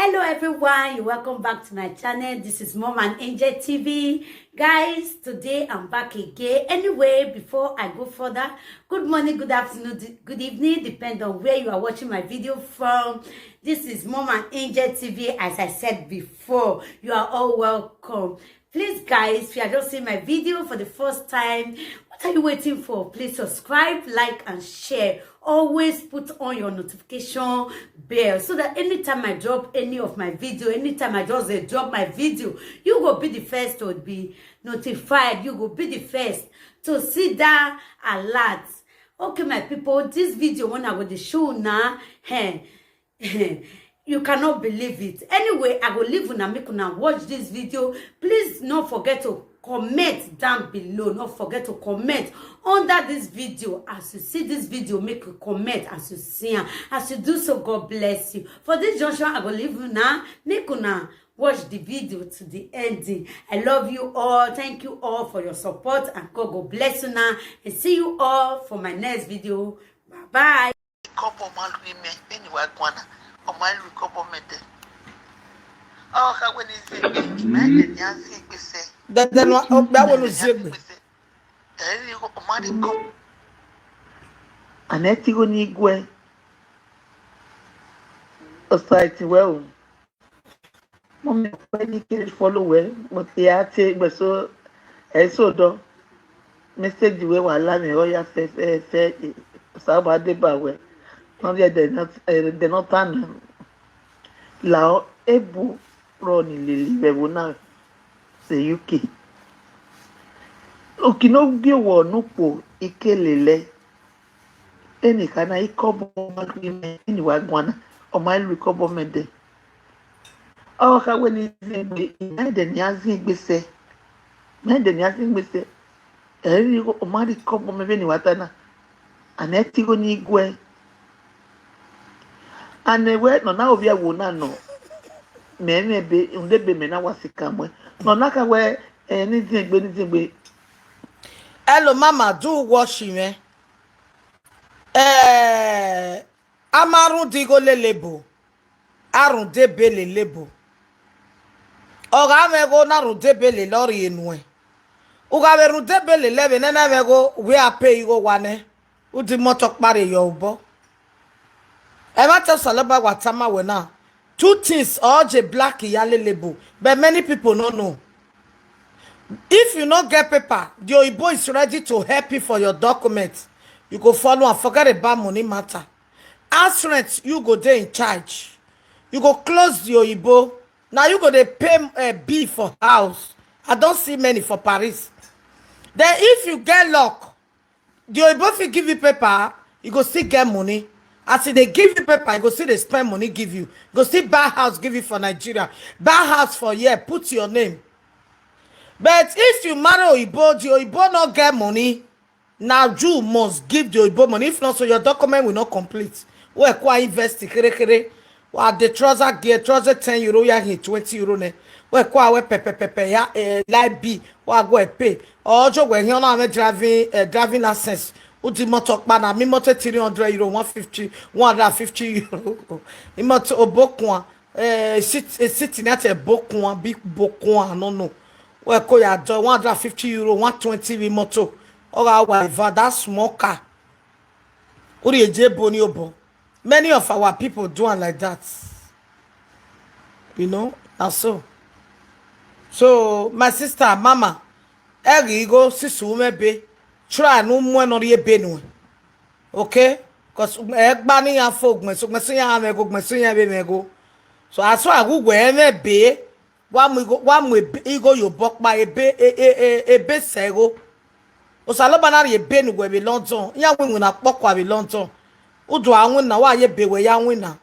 Hello everyone, you're welcome back to my channel. This is Mom and Angel TV. Guys, today I'm back again. Anyway, before I go further, good morning, good afternoon, good evening, depending on where you are watching my video from. This is Mom and Angel TV. As I said before, you are all welcome. Please guys, if you are just seeing my video for the first time, what are you waiting for? Please subscribe, like and share. Always put on your notification bell so that anytime I drop any of my video, anytime I just drop my video, you will be the first to be notified. You will be the first to see that alert. Okay, my people, this video when I go to show now, you cannot believe it. Anyway, I will leave una make una watch this video. Please don't forget to comment down below. Don't forget to comment under this video. As you see this video, make a comment as you see it. As you do so, God bless you. For this junction, I will leave una make una watch the video to the ending. I love you all. Thank you all for your support, and God bless you now. And see you all for my next video. Bye bye. Anetigo n'igwe sait well. Mom when you follow well, but they are take so do message we were learning royal say Saba de Bawe. No, they're not tan lao ebu roni lili na se UK. Okino gbe wo nupo ikelele. Eni kana ikobo magime ni wagwana o ma lu ikobo mede. O ka we ni zigbe ide ni azin gbese. Mede ni azin gbese. Eri o ma ri ikobo mebe ni watana. Anetigo ni igwe. Anewe no na ovia wo na no. Menebe ndebe mena wasikamwe. No na ka we ni zigbe. Hello mama, do washing me. Amarun digo le lebo. Arun debe le lebo. Oga mego na run debe le lori enwe. Uga be run debe le lebe nena mego we ape igo wane. Udi motok pare yo ubo. Emata salaba watama we na. Two things oje black yale lebo. But many people don't know. If you not get paper, the Oyibo is ready to help you for your documents. You go follow and forget about money matter. As rent, you go there in charge. You go close the Oyibo. Now you go dey pay a bill for house. I don't see many for Paris. Then if you get luck, the Oyibo if you give you paper, you go still get money. As they give you paper, you go see they spend money give you. You go still buy house give you for Nigeria. Buy house for year, put your name. But if you marry Oyibo, the Oyibo not get money. Now you must give the Oyibo money. If not, so your document will not complete. We quite invest kere. Well, the trouser gear, trouser €10, ya here €20 ne. We quite pepe ya light B. Well, go pay. Or jo when you na driving license. Udi motor bana mi motor €300, €150, €150. I motor obokwa. Sitting at a bokwa, big bokwa, no. We call ya €150, €120 we motor. Or that small car. Many of our people doing like that. You know, and so my sister, mama, go sisu maybe try no more no ye benu. Okay? Because egbani ya folk me so me go. So as I go where be one we ego your book by a be sego. Osaloba na ye benu we be London. Ya we na pokwa be London. Udu anwin na wa ye be we ya win na.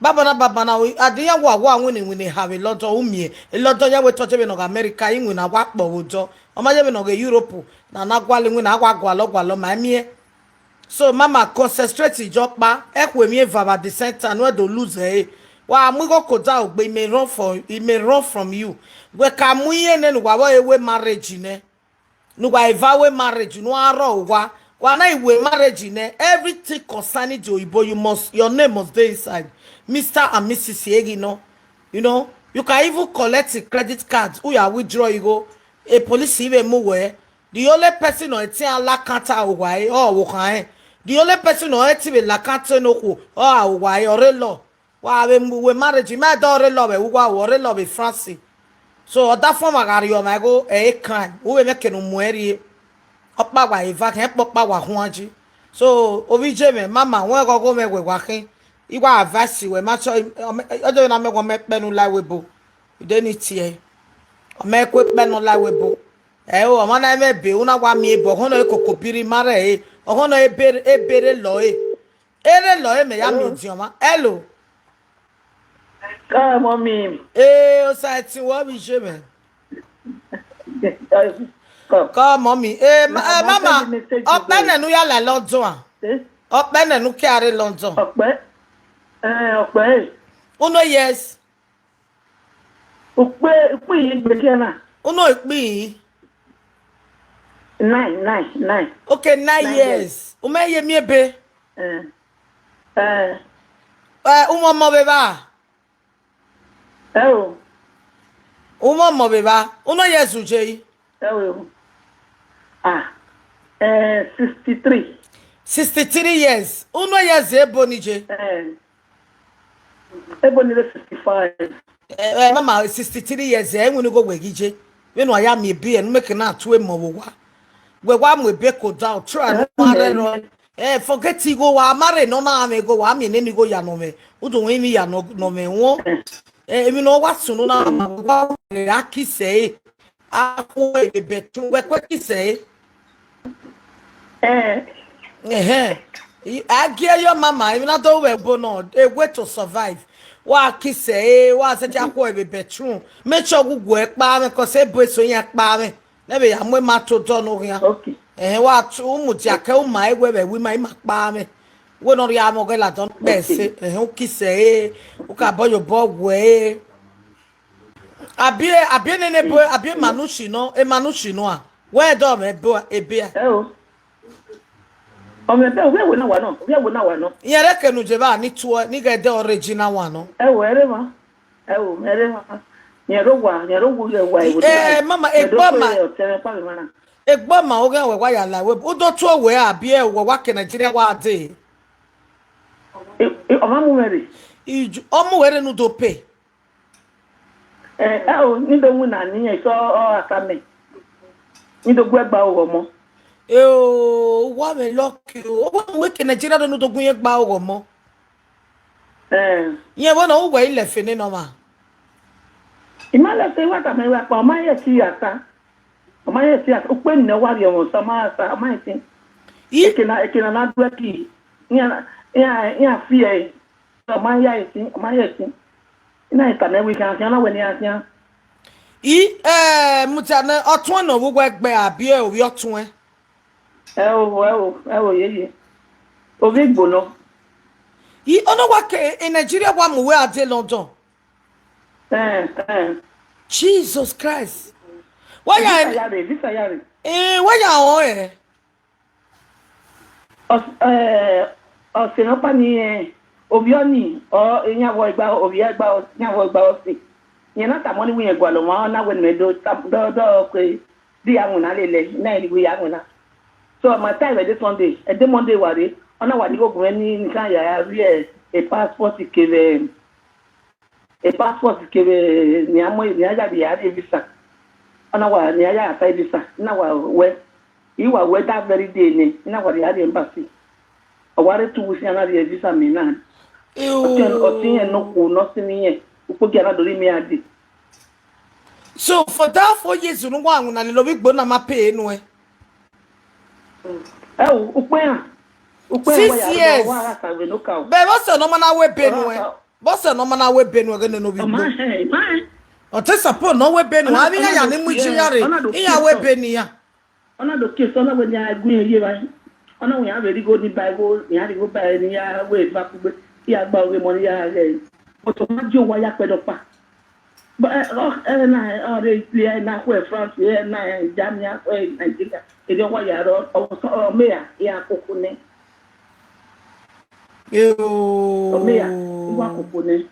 Baba na we adiya wa win we have a London umie. A London ya we touch be no America yin na wa po wojo. O ma ye be no Europe na gwale win na gwalo ma mie. So mama concentrate job ba ekwe mi vava the center no do lose eh. Wa mu go koda ogbe me run from you. We ka mu ye ne no wa we marriage ne. No by vow marriage, no arrow wa marriage in everything concerning Oyibo, your name must be inside. Mr. and Mrs. Yegi, no. You know, you can even collect a credit card. Who you withdraw, you go. A police even move where the only person on a la kanta away or why. The only person on a la kanta no who or why or a law. Why we marriage, my daughter love it, who are love it, Francie. So that form of Gario, I go a crime. Who will make no mueri up by if I can't pop by Wahuaji. So, Ovijeme, Mamma, where go me with Wakin. You are vasi we match. I don't know what make benu la webo. You don't need here. I make quick benu la webo. O mana me be una wa mi bo hono e kokopiri mare e. O hono e bere lo e. Ere lo e me ya mi dioma. Hello. Come on, me. O sa ti wo bi je me. Come on me. Mama. Ope na nu ya la London a. Ope na nu ki are London. Okpe. Uno yes. Okpe yin gbeke na. Uno ikpi. 9. Okay, 9 years. Ume ye mi ebe. Umo mo beba. Umo mo beba. Uno yes uje. 63. 63 years. Uno yes ebo ni je. Ebony 65. Mama 63 years we no go wegije. We no aya me be and make na to emo wa. We wa mo be ko down try no forget you go wa mare no na me go wa me ni go ya no me. Udo we mi ya no me wo. Emi no wa sunu na wa aki say akwo e betun we kweki say. I gear your mama, even not over bono, a way to survive. Wa kiss say, was a jack boy be bedroom. Make sure we work, mamma, cause a boy so yak mammy. Never am we mato don here. Okay. And what two mujako my way we my mammy. We no yamogela don't best it, and who kiss say, who can boy your bob way. I be in a boy, I be manushino, a manushino. Where do me boy a beer? We na wano. Yeah, reckon you jeva ni to ni get the original one. No. Wherever. Mama, Egboma oga we wire la we. Udo to we abi e wo wake Nigeria wa dey. Omamu mere. Omu were no do pay. Ni do mu na ni so asame. Ni do gba owo Wa me lucky. Wa we ke Nigeria do no do gun ye gba owo mo. Ye wona o we ile fini no ma. Imala se wa ta me wa pa ma ye ti ata. O ma ye ti ata o pe ni wa ri won so ma asa ma tin. Ekena na do ki. Ya fi e. O ma ye tin. Ina ita na we kan na we ni asia. Mutane otun na wo egbe abi e owi otun e. Ye. Ovi gbono. Ono wa ke in Nigeria wa mu we ade London. Jesus Christ. Why ya Visa yare. why ya o Osino pa ni obioni o enya wo igba nya wo igba osi. Yen na ta money we egwa lo ma na we me do ko di awun na lele na iri we awun na. So my time this Sunday, the Monday wari, ona wadi go gweni nkan ya ri a passport keve ni amo ni aja bi ya visa. Ona wa ni aja apply visa. Na wa we iwa we that very day ni na wa ya embassy. Aware 2 weeks na the visa me na. Otin no ko no sini yen. Upo gana do mi adi. So for that 4 years no wa na le lo bi gbo na ma pay no e. 6 years. But what's the normal way Benue? What's the normal way Benue going to know? O te support no we Benue. I mean, ya ni mujinyare. Iya we Benia. Ona do case ona we nya gun ye ba. Ona we have very good Bible. Ni have go buy ni ya we ba ku be. Ya gba we money ya le. O to ma jo wa ya pe do pa. But na clear na ku France na Jamia ku Nigeria. E de wa ya ro o me ya kokune. O me ya wa kokune.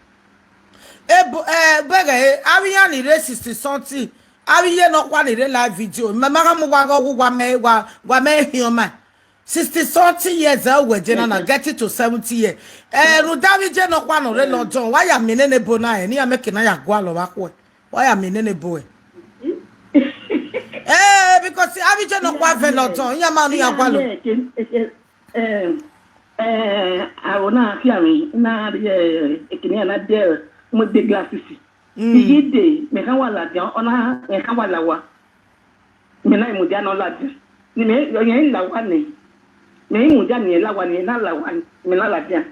bege awiya ni re 60 something awiye no kwa ni re live video mama mu wa me hioma 60 something years we je na get it to 70 years ru davi je no kwa no re lodon wa ya menene bo na e ni ya make na ya gwa lo wa ko wa ya menene bo e because avi je no kwa ve lodon ya ma no ya gwa lo awona fiami na ekini na de mo de glasses yi de me kan wala de ona me kan wala wa me na mo dia no la de ni me yo yen la wa ni me mo dia ni la wa ni na la wa me na la de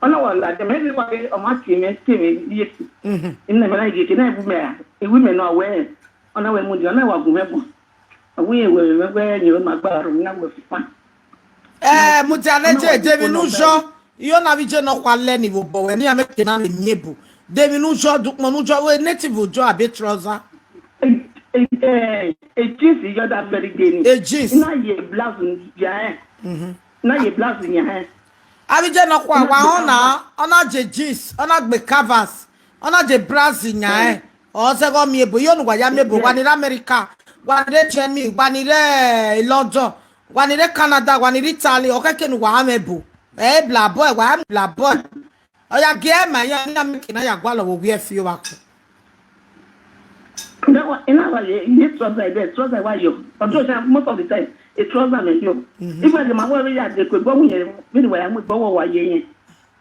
ona wala de me wa o ma ti me yi ina me na yi ke na bu me e wi me no we ona we mo dia na wa gu me bo awu we ni ma gba ro na we fa mutianeje devinu jo yo na vi je no kwa le ni bo we ni ameke na le nyebu devinu jo dukmo nu jo we native jo abi trouser jeans you that very day a jeans na ye blouse ya na ye blouse ya abi je no kwa wa ona je jeans ona gbe canvas ona je blouse nya o se go mi ebo yo nu wa ya mi ebo wa ni America wa ni Germany wa ni London wa ni Canada wa ni Italy o keke nu wa amebu bla boy oya ge ma ya ni ameke na ya gwa lo wo we fi wa ko no ina wa ye trouser wa yo most of the time a trouser me yo even the man we ya de ko gbo yen me wa ya mo gbo wa ye yen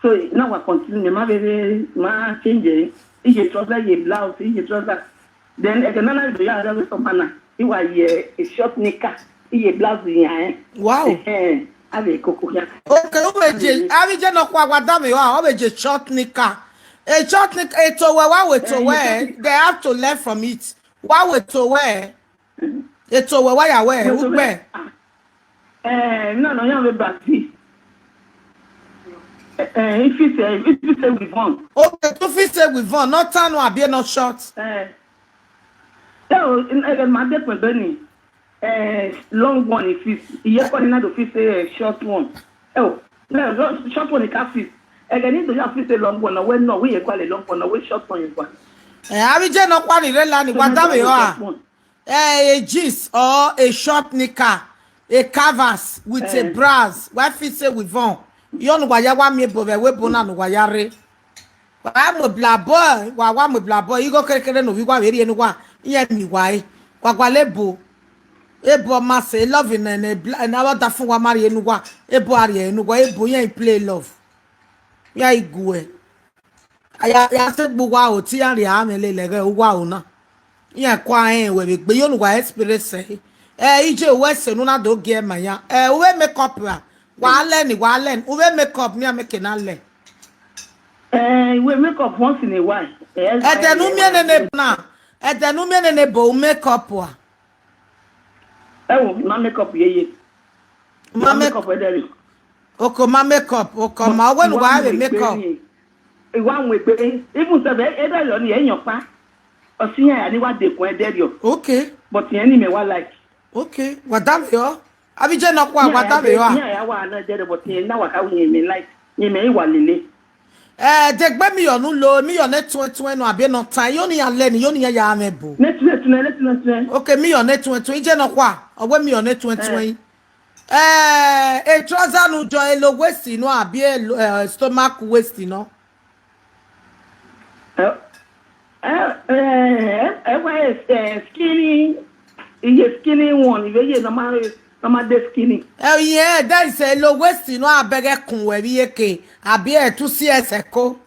so now we continue ma be ma change ye trouser ye blouse ye trouser then ekenana do ya da so mana I wa ye a short knicker ye blouse yen wow ave koko ya okay obeje abi je no kwa gwadame wa obeje short knicker a short knicker to wear they have to learn from it wa we to wear eto we wa ya wear ugbe no ya we Brazil if you say with one okay to fit say with one not tan or abi not short so in my different Benny long one if you call na do fit say short one no short one can fit again to you fit say long one when no we call a long one we short one you want abi je no kwa ni re la ni gwadame wa a jeans or a short knicker a canvas with a blouse why fit say with one yo nu wa ya wa mi ebo we bo na nu wa ya re wa mo bla boy wa mo bla boy igo kerekere no wi wa we ri enu wa iye mi wa e kwa lebo ebo ma say love na wa da fun wa mari enu wa ebo ari enu wa ebo yen play love ya igwe ya se gbo wa o ti ari amele lere o wa o na yen kwa we gbe yo nu wa experience ije we se nu na do ge ma ya we make up wa learn we make up me make na learn we make up once in a while edenu mi ne bo make up wa ma make up ye ma make up oko ma make up oko ma we nu wa we make up one we pe even say e yo ni eyan pa osiyan ya ni wa de kun ederio okay but yen ni me wa like okay wadam yo abi je no kwa wadam yo ya wa na ederio but yen na wa ka yen me like yen me wa lele de gbe mi yo nu lo mi yo ne 20 no abi no tan yo ni ya le ni yo ni ya amebu net okay mi yo ne 20 ije no kwa owe mi yo ne 20 a trouser no jo elo waist no abi stomach waist no skinny one ye normal de skinny yeah that is a low waist no abege kun we bi eke abi e tu si ese ko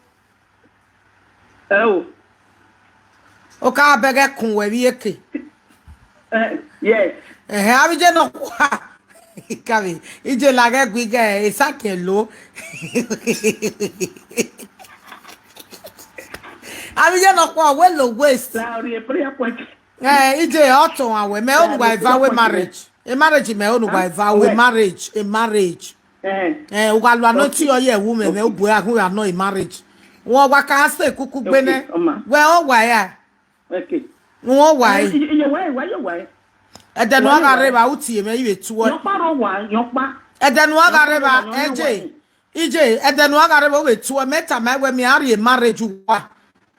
o ka abege kun we bi eke yes abi je no kwa kabi ije la ge gbe e sakin lo abi je no kwa we low waist sorry prayer point ije otun awe me onu wa vow marriage a marriage me onu wa vow marriage a marriage o ga lo anoti oye wu me obu ahun ya no a marriage won wa ka se kuku gbe ne we o wa ya okay won wa yi iye wa edenu aga reba uti me iwe tuwo yon pa ro wa yon pa edenu aga reba ije edenu aga reba we tuwo meta me we mi ari a marriage wa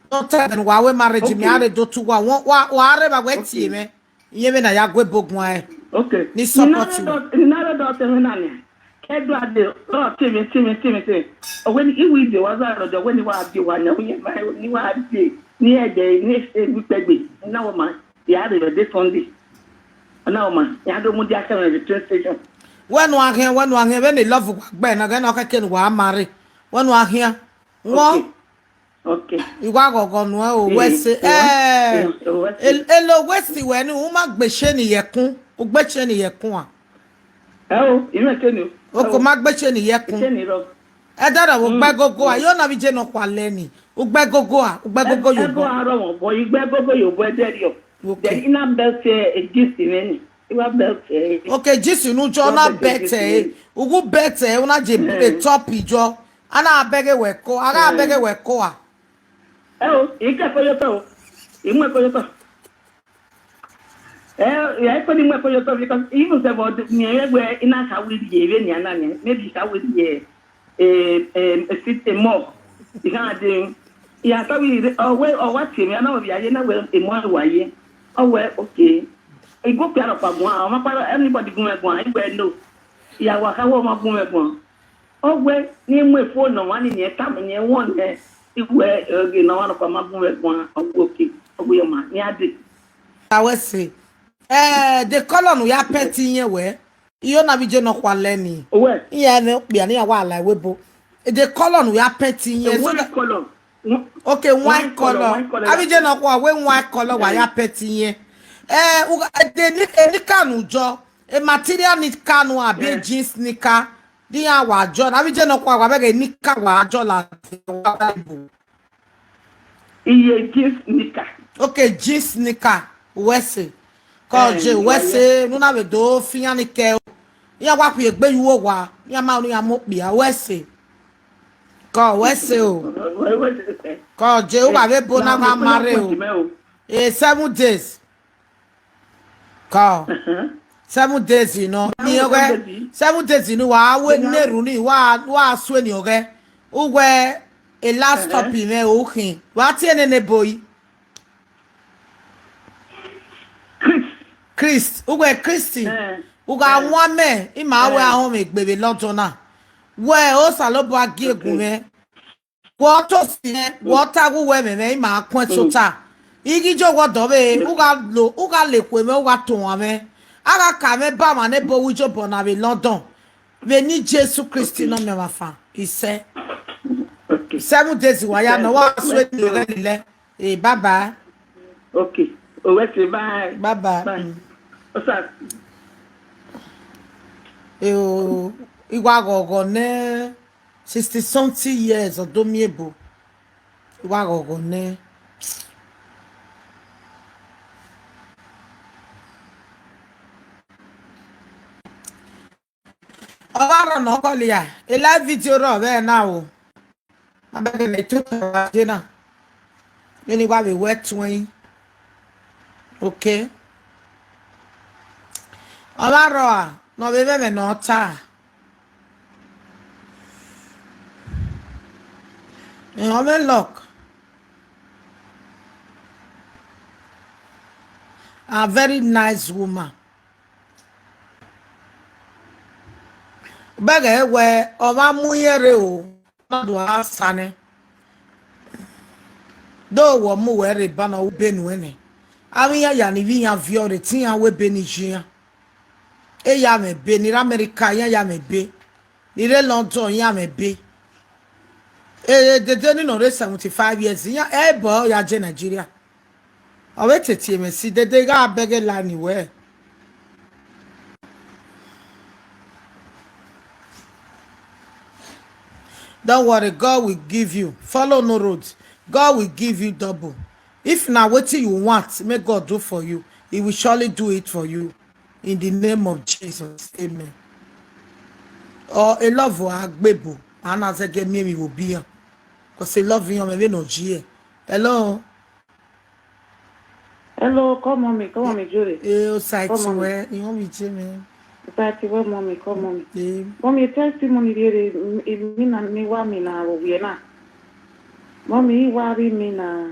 Don't tell them why we marriage me are do to wa are ba weti me. Ye me na ya gwe bogwan. Okay. Ni support you. Another daughter nani. Kedu ade o timi. When iwi de was out of when you are the one you are the near the next week na woman. Ya de this Sunday. Na woman. Ya do mu dia ka the train station. When we here when they love gbe na ga na ka ken wa marry. When we here. Wo Okay. Iwa gogo nu o wesi elo wesi we ni wo ma gbese ni yekun o gbese ni yekun a ime kenu o ko ma gbese ni yekun e dara wo gbe gogo a yo na bi je no kwa leni o gbe gogo yo go aro won boy gbe gogo yo bo deri o then ina belt e gist ni iwa belt okay gist nu jo na bet ugu bet una je e top ijo ana abege we ko ara abege we ko a ika koyoto imwe koyoto ya ko ni mwe koyoto because even se bod ni egbe ina ka wi di ebe ni ana ni maybe ka wi di sit more ika de ya ka wi o what me ana obi aye na we mo waye okay e go pe ara pa gun a ma pa anybody gun egun igbe no ya wa ka wo ma gun egun ogwe ni mwe phone no wa ni tam ni won iwe oge na wan kwa magun egbon ogoke oguyoma ni ade awese the color no ya peti yen we iyo na bi je no kwa leni owe iya ne pe ani awa ala webo the color no ya peti yen so color okay white color abi je no kwa we white color wa ya peti yen the kanu jo a material ni kanu abi jeans nika di awa jo abi je no kwa be nika wa jo la iye jeans nika okay jeans nika wese ko je wese nu na be do fian ni ke ya wa ku egbe yuwo wa ya ma nu ya mo pe a wese ko wese o ko je o ba be bo na ma mare o 7 days ko 7 days you know ni oge 7 days you know wa we neru ni wa so ni oge o we a last copy me o kin wa ti ene boy Chris o we Christy o ga won me I ma we ahun me gbebe lọ́jọ́ na we o salobo agi egun me wo to si wo ta gu we me I ma kun sota igi jo wo do be o ga le kwe me o ga to wan me ara ka me ba ma ne bo wi jo bo na be London be ni Jesus Christ no me ma fa ise 7 days wa ya no wa so ni re le bye bye okay o we say bye bye osa iwa gogo ne 60 something years odo mi ebo iwa gogo ne Ọ̀rọ̀ náà kọ́ lè yà a live video rọ̀ bẹ́ẹ̀ náà o abẹ́rẹ́ lè tó tọrọ ajé náà nínú ìwà mi wẹ́ tún yín ok ọlọ́rọ̀ à náà bẹ́ẹ̀ bẹ́ẹ̀ náà tà èèyàn mi lock a very nice woman. Bege we oba muyere o do asane do wo mu were ba na ubenu ene ami ya ni vi ya viore tin ya we benijia e ya me be ni America ya me be ni re London ya me be de ni no re 75 years ya e bo ya je Nigeria o we tete me si de ga bege la ni we. Don't worry, God will give you. Follow no roads. God will give you double. If now what you want, may God do for you. He will surely do it for you. In the name of Jesus. Amen. Or a love for Agbebo. And as I get me will be here. Because I love you, maybe no G. Hello. Hello, come on me, Julie. You sait where you want me to me. Party where mommy, come mommy. Mommy testimony there me na me wa me na we na. Mommy, worry me na.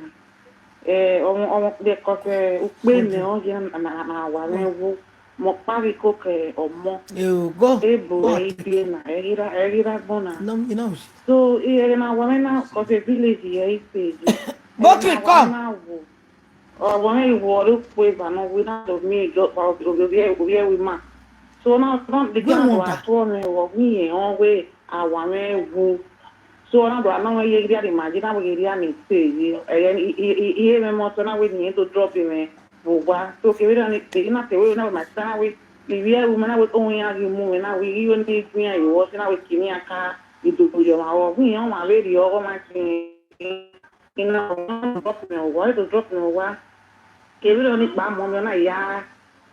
De cause ukpe ne o ya na wa mewo. Mo pari ko ke omo. You go. Ebo e na erira bona. No, you know. So na wa na cause village e page. Boki, come. Na wo. O wa me wo ru pe ba no we na do me go pa o we ma. So now the girl was told me what me on way I want me. So now I know you get imagine I will get me say and he me more so now we need to drop him so we don't need not the way now my son we woman with only as you move now we even need me I was now with me a car you do your hour we on my radio or my thing you know drop me over to drop me over we don't need my mom and I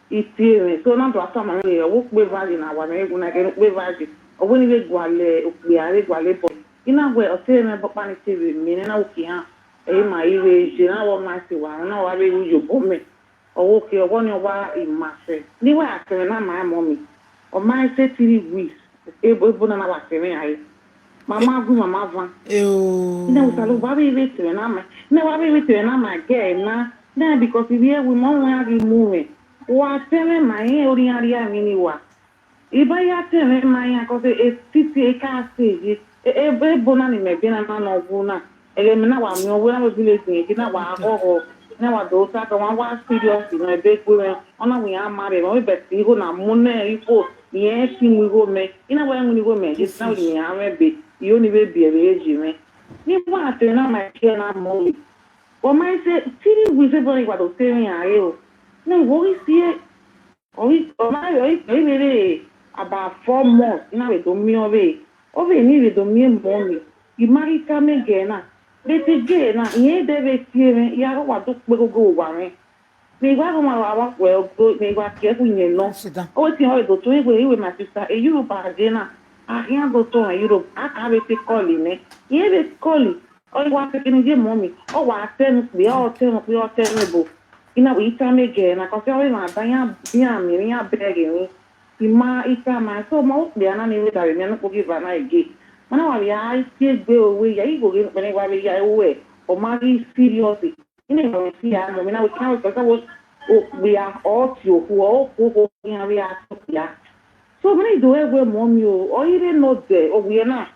iti so na do asama we wo pe value na wa me na ke pe value o woni we gwale o pe are gwale bo ina we o te me papa ni tv mi na o ki ha e ma iwe je na wo ma si wa na wa re yo bo me o wo ke o woni wa i ma se ni wa akere na ma mommy o ma se 3 weeks e bo na wa se me ai mama gu mama van ina o salo ba be te na ma na wa be te na ma ge na because we mo wa gi move wa teme mai oriaria mini wa iba ya teme mai akose titi e ka stage e bona ni me bina na no buna ele me na wa mi owo na village ni na wa agogo na wa do sa ka wa serious na be ku ona we amare mo be ti go na mu na ifo ye ti mu go me ina wa mu ni go me just na we ame be yo ni be bi e ji me ni wa te na mai ke na mo o mai se ti we se boni wa do te mi a yo no, what is here? About 4 months. Now we don't me away. Over me, we don't me money. You marry come again. They say, Gana, ye debe see me, ya what to go over me. May go my well, go, may go careful, you know. Oh, it's how I go to away with my sister, a Europe, Jena. I can't go to Europe. I can't be calling me. Ye be calling. Oh, you want to get mommy. Oh, I tell me, all terrible. Ina we ita mege na ko se o ma banya bia mi ya bege ni ima ita ma so mo bia na ni we da mi na ko give na ege mana wa ya ite gbe owe ya igo ge pe ni wa be ya owe o ma ri serious ina no si ya mo na we kan ko so o bia o ti o ko ya we ya so many do egwe mo mi o ire no de o we na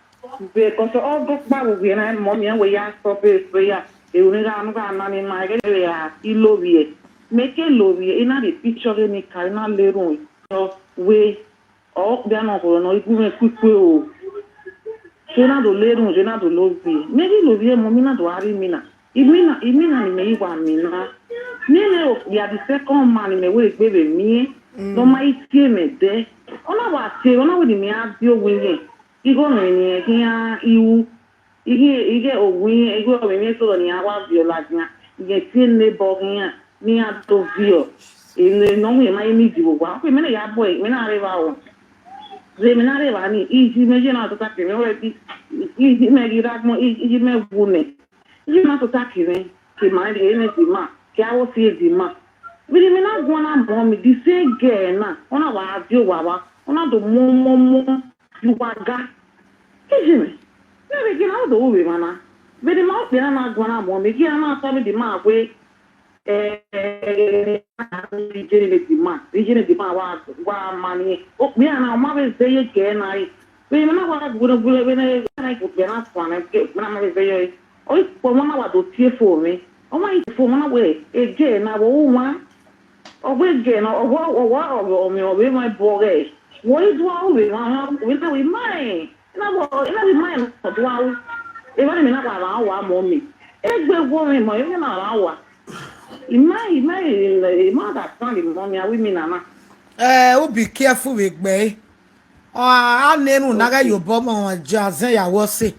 be ko so o go ba we na mo mi we ya stop prayer e unira anu ga na ni ma ge ya ilovie make lovie ina the picture ni ka na lerun so we o bia na ko no igu me kuku o so na do lerun je na do lovie me di lovie mo mi na do ari mi na imina ni me iwa mi na ni le o ya the second man me we gbe be mi no ma itie me de ona wa se ona we di mi a bi o we yen igo me ni e ya iwu ige ogwin ego me so ni awa viola nya ige tin ne bogia ni a to vio ile no me mai mi dibo wa ko me na ya boy me na reva o ze me na reva ni iji me je na to ta ke me o ti iji me gira mo iji me bune iji na to ta ke me ke mai de ne ti ma ke awo si di ma bi me na gwa na mo mi di se ge na ona wa dio wa ona do mo ju wa ga iji me maybe get out the way, mana. But the mouth, they are not going to want me. Get out of the mouth way. Region demand, what money. Oh, we are now, mother say again. We know what would have been I could get us one and get one say, oh, for 1 hour to tear for me. Oh, my, for 1 away. Again, I will one. Or again, or what, or my boy. What is wrong with mine? Ina bi mine to wa e ba mi na wa wa mo mi egbe wo mi mo e na ra wa ima that stand mo mi awi mi na who be careful with me a nenu na ga yobo mo jazen ya wo se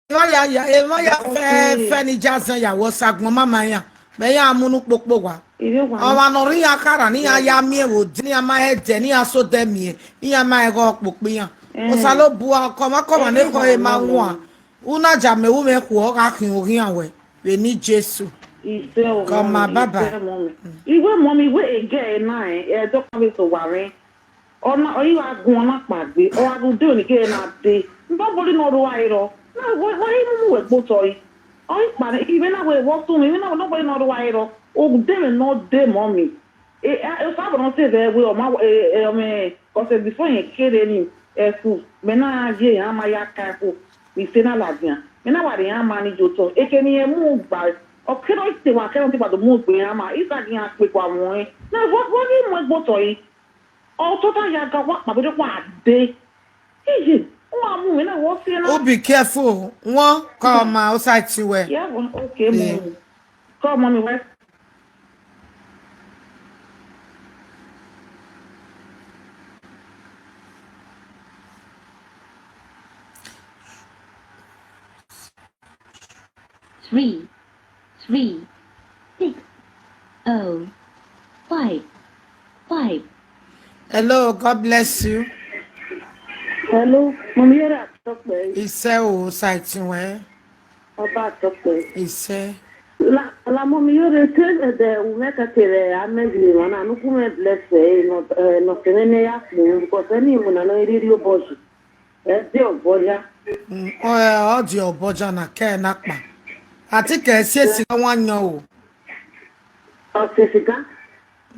ma ya fe ni jazen ya wo sagbon mama yan me ya amunu popo wa o wa no ri akara ni ya mi e wo ni ya ma e je ni aso de mi ni ya ma e go popin yan o sa lo bu akoma ne ko e ma won una jame wu me ko ka kin orin awe we ni Jesu koma baba iwe mommy we again na e do kan be so ware ona oyi wa gun ona pagbe o wa gun do ni ke na de nobody no ro wa iro why even we go toy? Oh, but even now we walk to me, even now nobody know the why ro. Oh, them not them mommy. If I don't say that we my me because before you kid any school, me na je ama ya careful. We say na ladia. Me na wari ama ni joto. E ke ni move by. O kero ite wa kero ti ba do move be ama. Isa di an pe kwa mo e. Na what ni mo go toy? Oh, total ya ga wa ma be kwa de. Hey, Oh, be careful. One come outside to where. yeah, okay, mommy. Come, mommy, where? Three, 6, 0, 5, 5. Hello, God bless you. Hello, mommy, you're at talk, baby. He said, oh, outside to where. About talk, baby. He said, La mommy, you're the Umeka, I made you, and I'm going to bless you, not any afternoon, because anyone I know your boss. That's your boy. oh, audio, Bojana, care, Nakma. I think I said, one no. Oh, Jessica?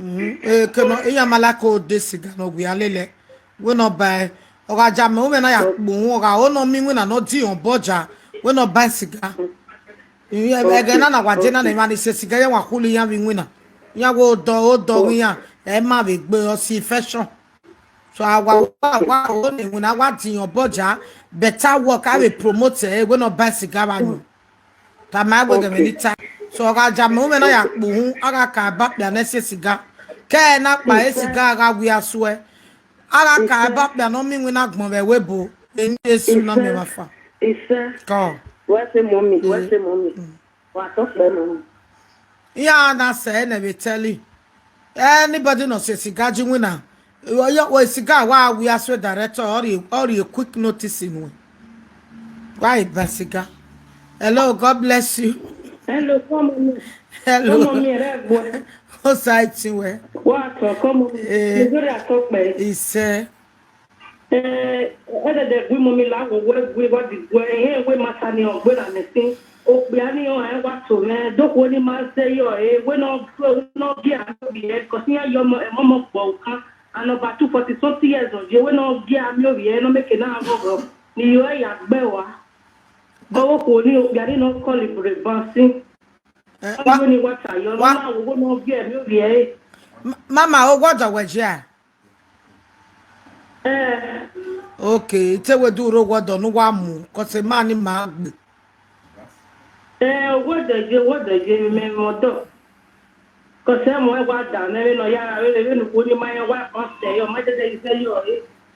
Malako desiga no we alele we no buy oga jam we na ya gbo oga o no mi we na no di on boja we no buy siga ege na waje na na ma se siga ya wa kuli ya we na ya wo do ya e ma be gbe o si fashion so awa o ni we na wa di on boja better work I will promote we no buy siga ba you ta ma we ge ni ta so oga jam we na ya gbo aga ka ba ya na se siga ke na pa esiga aga wi aso e aga ka ba bia no mi wi na gbon be webo eni esu na me mafa ko What's the mommy? What talk, baby? ya na say na be tell you anybody no say siga ji wi na we siga wa wi aso director or a quick notice in we why ba siga hello god bless you Hello, come on. hello Come on, me, o side we what? Come on. You good at talk, baby. he say Other than we mommy la we what the here we masani on we na mesin o bi ani o e wa to me do ko ni ma say yo we no gi am bi e ko si yo mo po kan and over 240 something years on je we no gi am yo bi e no make na go ni yo ya gbe wa o ko ni o bi ani no call it bouncing o ni what ayo na wo no gi am yo bi e mama o gwodo weje a okay tewe duro gwodo no wa mu ko se ma ni ma gbe what the je me modo ko se mo e wa da na no yara we no ko ni ma e wa on se yo ma de se yo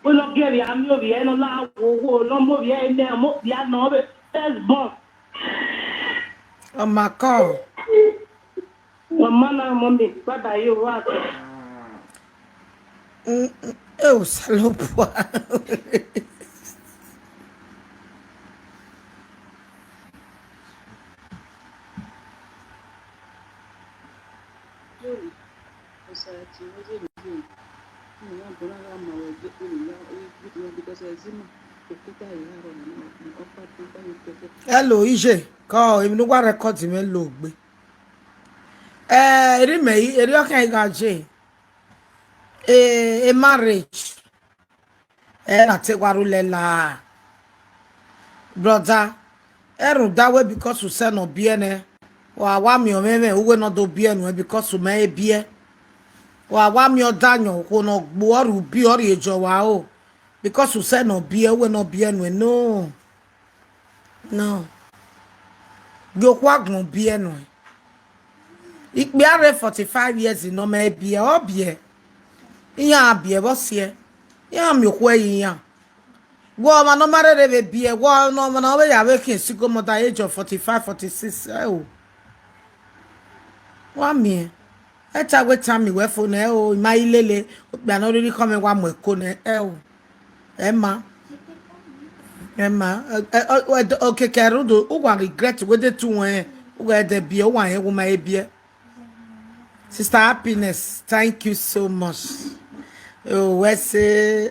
we no ge bi am yo bi e no la wo no mo bi e ne mo bi no be first born oh my god mama na mommy baba you what eu salopo hello ije ko emi no wa record me lo gbe eri me eri okan ga je a marriage na te waru lela brother eru dawe because you say no bie ne wa mi o meme uwe no do bie no because you me bie wa mi o danyo ko no gbo oru bi ori ejo wa o because you say no bie we no bie no go kwa gun bie no ikpe are 45 years no me bie o bie iya bie bo sie ya mi ko iya wo ma no mare de bie wo no ma no we ya we kin sigo mo da age of 45 46 oh wa mi eta we time we fo na o ma ilele gba no ri come wa mo eko na Emma okay kerudo o wa regret we de tu won o ga de bie o wa yen wo ma e bie sister happiness thank you so much oh we say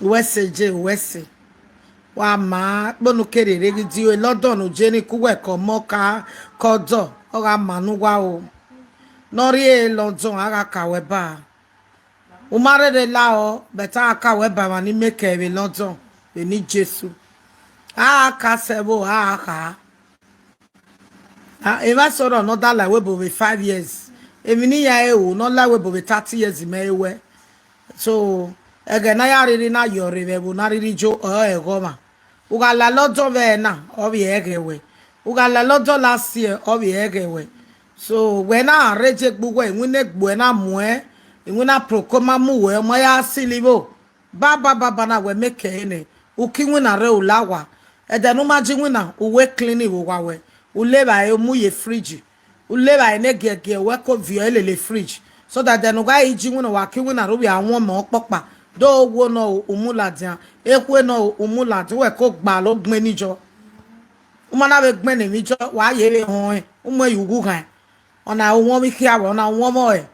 Wese. wa ma bonu kerere gidi o London o je ni kuwe ko moka kodo o ga manu wa o nori e London aga kawe ba o mare de la o beta kawe ba ma ni make we London we ni Jesu a ka sebo a ka e ma so no that like we be 5 years e mi ni ya e o no like we be 30 years me ewe so ege na ya riri na yori we bu na riri jo o e go ma uga la lodo ve na obi egewe uga la lodo last year obi egewe so we na reje gbugbo enwine gbo na mu enwina prokoma mu we mo ya silibo baba na we make ene ukinwe na re ulawa edenu maji nwina uwe clean wo wa we uleba e mu ye fridge uleba e ne gege we ko vio elele fridge so that denu ga iji nwina wa kinwe na robi awon mo popa do wo no umuladian ekwe no umuladi we ko gba lo gbin nijo umana be gbin ni nijo wa yere hon umo yugu kan ona won mi kia ona won mo e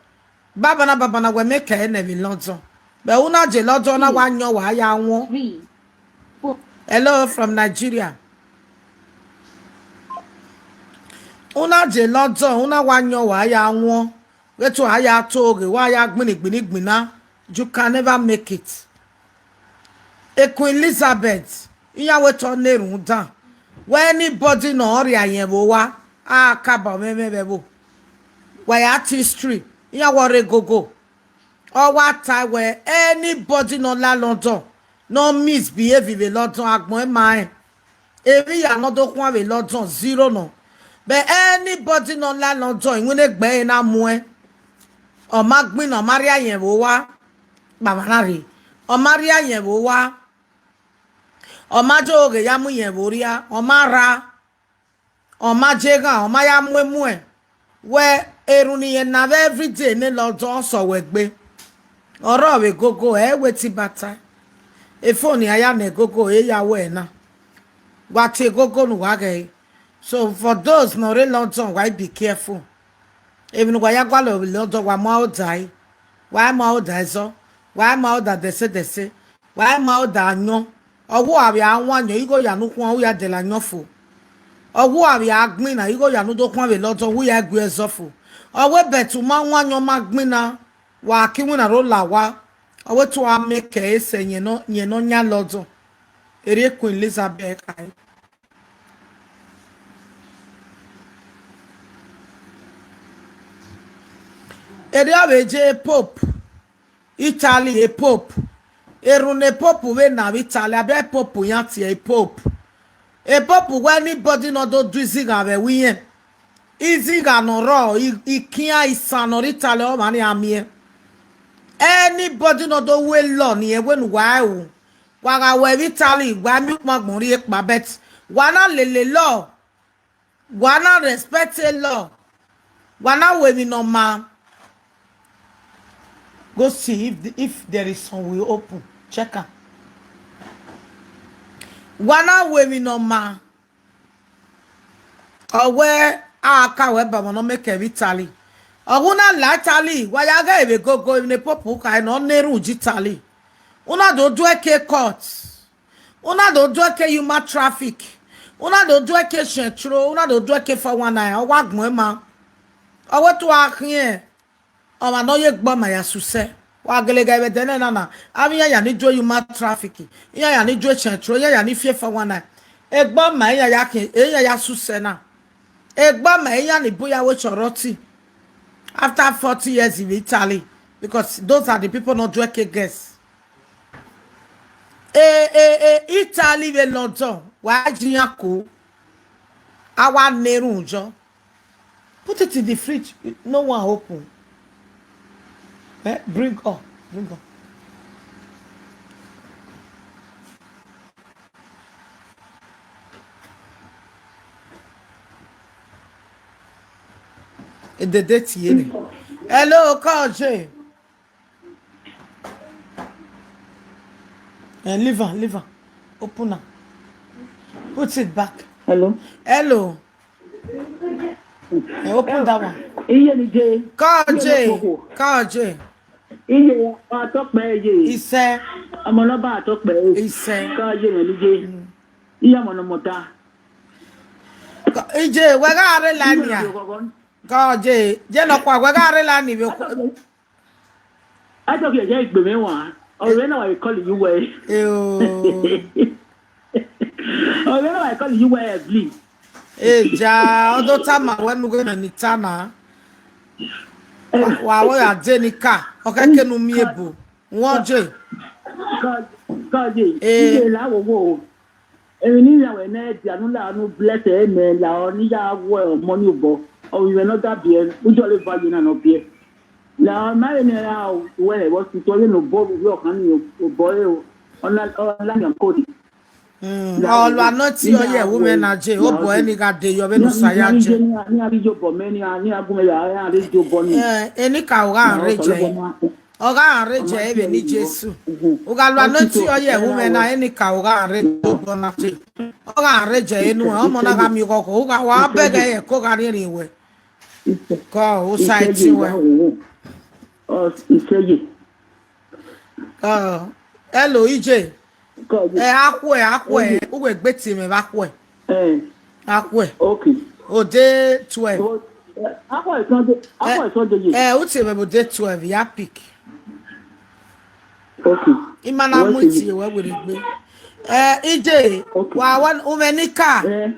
baba na we make e na bi London be una je London na wa yan wa ya won 3, 4, hello from Nigeria una je London una wa yan wa ya won we to aya to ge wa ya gbin na you can never make it. A Queen Elizabeth, iyawe to nerun down. When anybody no ori ayenbo wa, kaba memebebo. Why art history? Iyawe regogo. Or what time where anybody no la London, no misbehave in London agbon mine. Every ya no do kwa we London zero no. But anybody no la London, when egbe na mwe. O magbin o maria yenbo wa. Babanari o maria yenbo wa o majo oge ya mu yenbo ria o mara o majega o maya muemue we eruni yen na every day ne London so we gbe oro we gogo weti bata e phone aya na gogo e ya we na wati gogo nu wage so for those no re London why be careful even wa ya gwalo London wa ma o die why ma o die so why ma that they say why ma that no owo abi awon yan igo ya nu kwon ya de la nyofo owo abi agbin na igo ya nu do kwon be London wi ya gbe ezofo owo betu ma wan yan ma gbin na wa kiwin na ro la wa owo to a make ese yen no nya London ere Queen Elizabeth kai ere abeje pope Italy a pope. Erune pope we na Italy abe pope yanti a pope. A pope when anybody no do ziga we wiyen. Iziga no ro ikia isano Italy o mani amie. Anybody no do we law ni when wa waga we Italy wa mi magbon ri epa bet. Wana lele law. Wana respect law. Wana we mi no ma. Go see if there is some will open. Check out. Wana we no ma. Or where aka we ba no make Italy. Or una la Italy. Why aga ebe go in the popu ka no neru Italy. Una do eke court. Una do eke human traffic. Una do eke shetro. Una do eke for one eye. Or wag mo ma. Or what to akien. O ma no ye gba ma ya suse wa gelega be dene na ami ya ni jo human trafficking ya ni jo chetro ya ni fie fa wana e gba ma ya kin e ya suse na e gba ma ya ni boya we choroti after 40 years in Italy because those are the people not do guess Italy we London wa jiyan ko awa nerun jo put it in the fridge no one open. Bring on. The date here. Hello, Kaje. And liver. Open up. Put it back. Hello. Open that one. Kaje. Iye atokpe ye. Ise. Amoloba atokpe. Ise. Kaje na nije. iya mo no mota ije we ga re la ni a ko je no kwa we ga re la ni be I don't get igbe me wa or when I call you way o or when I call you way bleed eja odo ta ma we nu go na ni ta na wa wo ya je ni ka o ka ke nu mi ebo won je God ye la wo ni ya we na dia nu la nu bless me la oni ya wo money bo o we no that be we jolly value na no be la ma ni ya we was to no bo we o kan ni o bo e o ona yan code all wa no ti oye women na je o bo eni ga de yo be no saya je ni abi jo bo me ni agume ya ari jo bo ni eni ka o ga re je o ga re je ebe ni Jesu o ga lo no ti oye women na eni ka o ga re to bo na je o ga re je enu o mo na ga mi ko o ga wa be ga ye ko ga ri we ko o sai ti we o iseje hello ije akwe o we gbe ti me ba kwe akwe okay o de 12 akwa so de o ti me bo de 12 ya pick okay imana mu ti we we gbe ije wa wan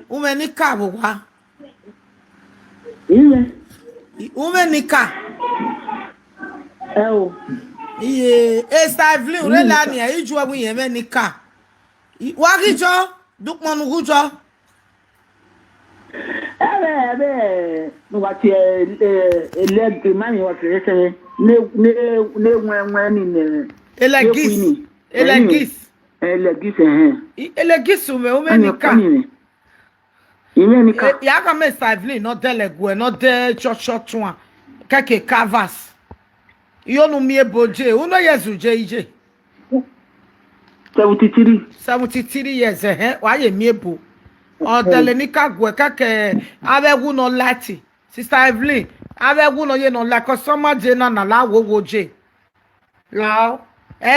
umenika bo wa ile umenika o iye Stavlin re la ni iju obu yen menika wa gijo dupon gujo no wa ti leg mami wa ti se ne nwe ni elegis me umenika imenika ya ka me Stavlin no delegu no de chochotun keke canvas yonu mi eboje uno yesu je ije 73 years wa ye mi ebo o tele ni kagwe kake abegu no lati sister Evelyn abegu no ye no la ko soma je na la wo je lao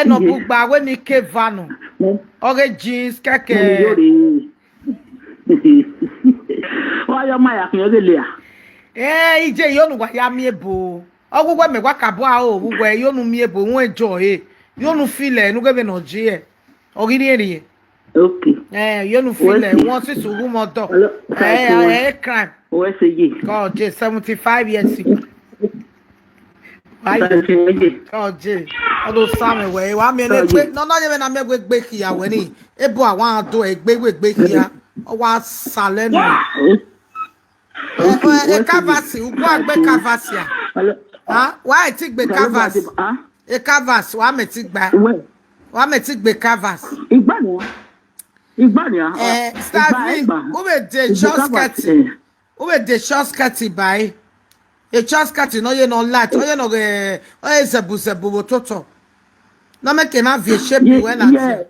no bugba we ni ke vanu oge jeans kake wa yo ma ya kin le ya ije yonu wa ya mi ebo ogugwe me gwa kabo a o gugwe yonu mi ebo won ejo yonu file nu gbe no je ogiri eri okay yonu file won si suru mo do crime o se ye god je 75 years god je odo same we wa mi ne pe no ye na me gbe kiya we ni ebo awon ado egbe kiya o wa sale nu canvas ugbo agbe canvas ya why ti gbe canvas canvas wa me ti gbe canvas igba ni Stavlin who be the short skirt by a short skirt no ye no light o ye no zebu toto no make na vie shape when at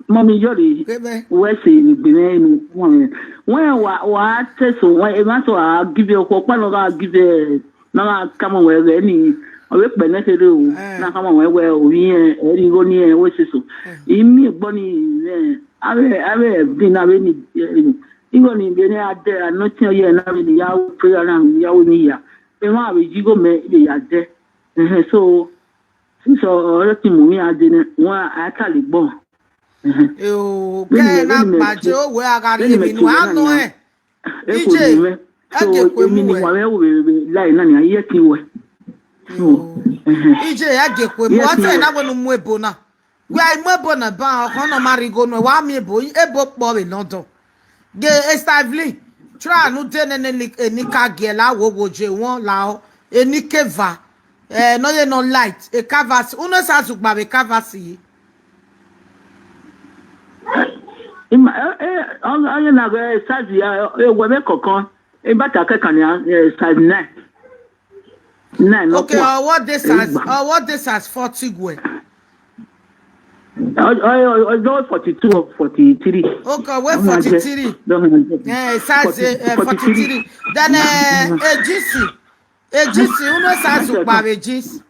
mommy yori we say ni bi ni when wa teso when e ma so a give you ko pa no ga give na come we ni o we pe na se re o na come we o yin e ri go ni e we seso imi gbo ni ave bi na we ni igo ni bi ni ade no ti o ye na ni ya o prayer na ya o ni ya e ma we jigo me ile ya de so o ti mu mi ade ni won a ta le gbon ke na paje o we agari mi nu anu ije emi ni wa we lai na ni aye ti we ije ya gekwe mo ate na wonu mu ebo na we ai mu ebo na ba o no marigo no wa mi ebo po we London ge Stavlin try nu de ne ni ka ge la wo je won la o eni keva no ye no light e canvas uno sa su gba be canvas yi on na go size ya e we me kokan e bata kekan ya size 9 okay what this has 40 gwe I 42 or 43 okay we 43 size 43 then AGC uno size gba be jeans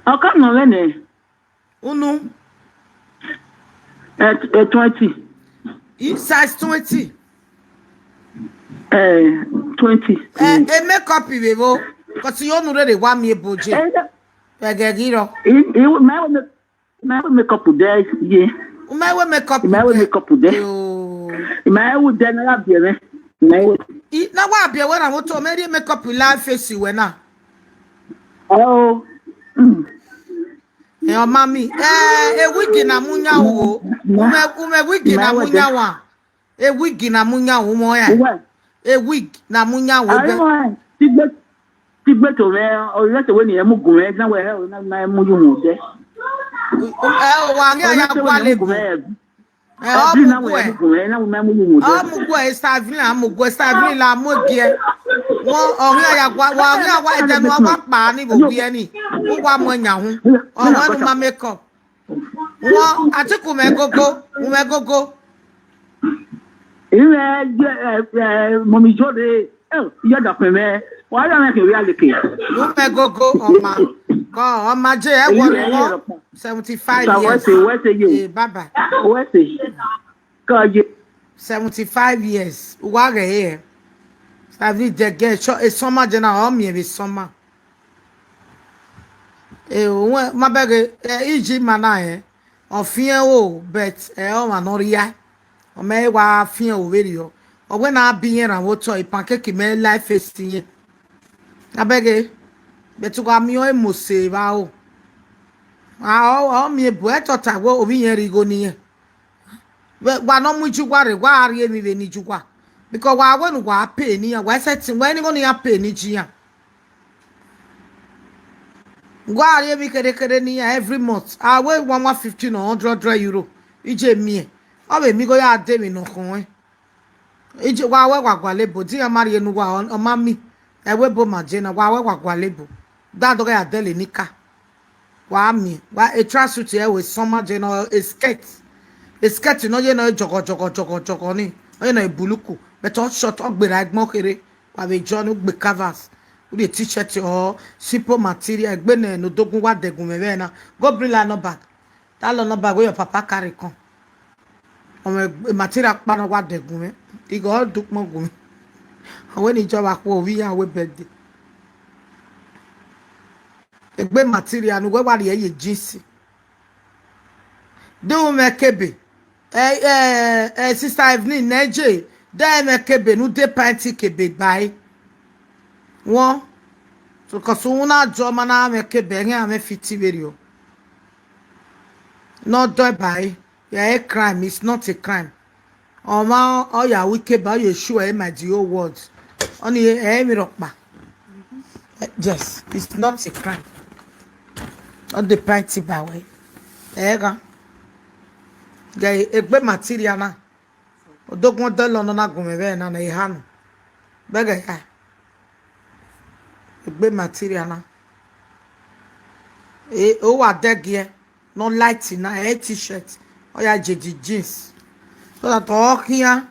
o kan no le ne unu At 20. Size 20. 20. Make up you because you know they want me a budget. Gagiro. My make up there, yeah. My make up. My make up there. My would then have been. Now what be when I want to make up live face you now. Oh. Your mommy, a wig na munya wo. Ume wig na munya wa. A wig na munya wo moya. A wig na munya wo. Tigbe to me o let we ni emu gun e na we na emu yu mo de. Wa nge ya kwale bu. Amugwe Stavin amugwe Stavin la mogie. Won orin ya wa orin awa ejenu wa pa ni bo bi eni. Wo wa mo nya hu. Orin nu ma make up. Won atiku me gogo. Mommy Jode, you da pe me. Why don't I reality? Wo me gogo oma. Ko oma je e wo 75 years. What's you? Baba. What's it? 75 years. Uwa ge here. Sabi de get show e summer jena o mi be summer. Ma bege iji mana ofien o bet o ma no ria. O me wa afien o we rio. O we na bi yen ran wo to pancake me life festin. Abege betu kwa mi o emose ba o. O mi ebu etota wo obi yen rigo ni. Wa no mu jugwa re wa ari emi be ni jugwa. Because wa wonu wa pay ni ya wa setting when ni go ni ya pay ni ji ya. Gwa ari emi kere ni ya every month. I we 150 or 100 euro. Ije mi. O be mi go ya de mi no kun. Ije wa we gwa lebo ti ya mari enu wa o ma mi. Ewe bo ma je na wa we gwa lebo. Da do ya dele nika. Wa mi wa a tracksuit here with summer je no a skirt. A skirt no je no joko ni. O na ebuluku. But all short ogbera egbon kere. Wa be jonu gbe canvas. With a t-shirt or simple material egbe na no dogun wa degun me be na. Go bring la no bag. That no bag where your papa carry come. O material pa no wa degun me. I go all duk mo gun. When he job akwo wi ya we birthday. Egbe material no we wa ye jeans. Do me kebe. Sister Evelyn Neje, de me kebe nu de panty kebe bai. Won so kaso una jo mana me kebe nya me fiti video. Not do bai. Yeah, a crime is not a crime. O ma o ya wicked ba you sure my the whole world. Only me rock ba. Yes, it's not a crime. Not the panty by way. Ga gay egbe material na odogun dolo no na gunme be na ihanu bega ya egbe material na o wa degie no light na t-shirt o ya jeji jeans so that o kia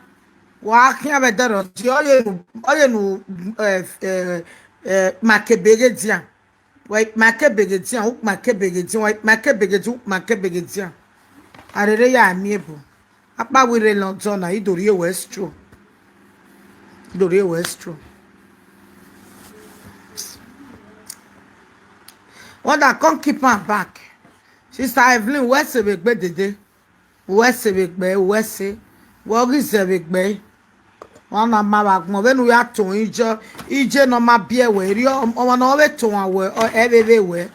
wa kia be dero ti o ye nu makebege dia wait makebege dia o makebege dia wait makebege dia arere ya amiebo apa wire lonto na idori e westro what that can't keep her back. Sister Evelyn west be dede west what is be one na ma mo be nu ya to ije no ma bie we ri o na we to awe o ebebe we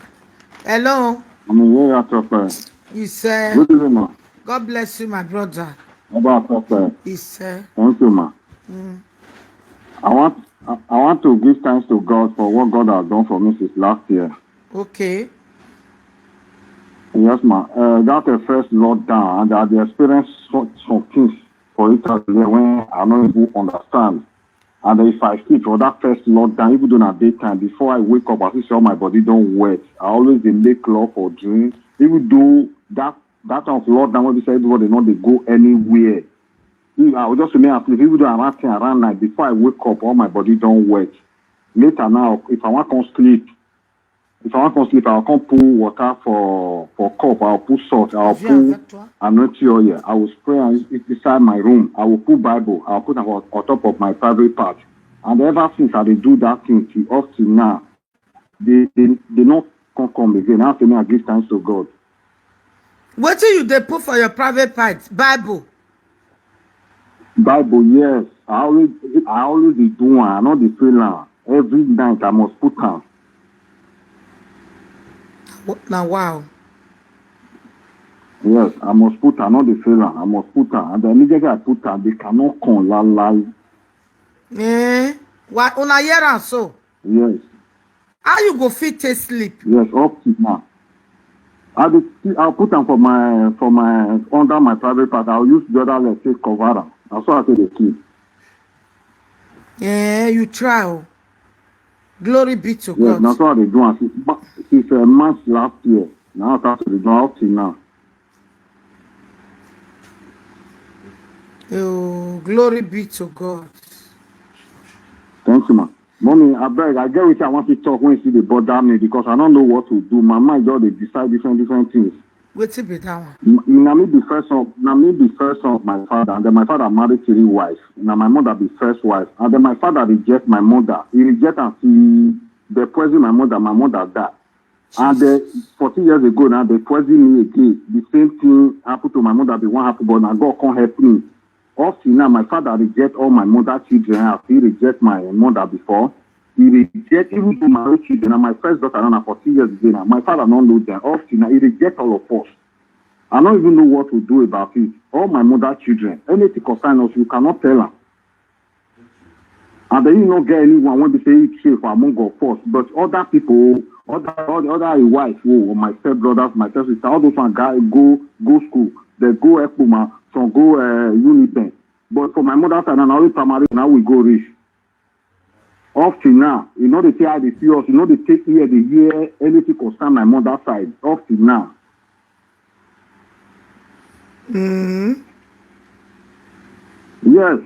hello I'm here at top. You say, Good evening, ma. God bless you, my brother. About top. He said, Thank you, ma. I want to give thanks to God for what God has done for me since last year. Okay. Yes, ma. That the first lockdown, and I had experienced some things for it when I don't even understand. And if I sleep for that first lockdown, even during a daytime, before I wake up, I see all my body don't wet. I always dey make love for dreams. Even though that time of lockdown, when we say everybody not they go anywhere. I will just remain asleep. Even though I'm acting around night, before I wake up, all my body don't wet. Later now, if I want to sleep, if I want to sleep, I'll come pour water for cup. I'll put salt. I'll Viens put avec toi. anointing oil. I will spray it inside my room. I will put Bible. I'll put it on top of my private part. And ever since I dey do that thing till up till now, they not come again. After me, I give thanks to God. What do you they put for your private part? Bible. Bible, yes. I always dey do one. I know the freelance. Every night I must put am. Now, wow. Yes, I must put am. Not the freelance. I must put am. And the immediately I put am, they cannot come lie. Eh? Why? Una hear am so? Yes. How you go fit take sleep? Yes, up to now. I'll put them for my under my private part. I'll use the other leg to cover them. That's what I say they keep. Yeah, you try. Oh. Glory be to Yes, God. that's what they do. And since March last year, now that's what they do up to now. Oh, glory be to God. Thank you, man. Mommy, I beg, I get which I want to talk when you see the bother me because I don't know what to do. My mind just they decide different things. Wait till be that one. Now me be first of my father, and then my father married 3 wives. Now my mother be first wife, and then my father reject my mother. He reject and see they poison my mother died. And 40 years ago now they poison me again. The same thing happened to my mother, the one happened, but now God can't help me. Also now my father reject all my mother children. He reject my mother before. He reject even to my children. And my first daughter now 40 years ago now. My father don't know them. Also now he reject all of us. I don't even know what to do about it. All my mother children, anything concern us, you cannot tell them. And then you don't get anyone when they say it's safe among us. But other people, other wives, my step brothers, my step sisters, all those ones go school. They go Ekpuma, some go Unipen. But for my mother side, and only primary, now we go rich. Up to now, you know they say how they see us, you know they take here, they hear anything concern my mother side. Up to now. Yes.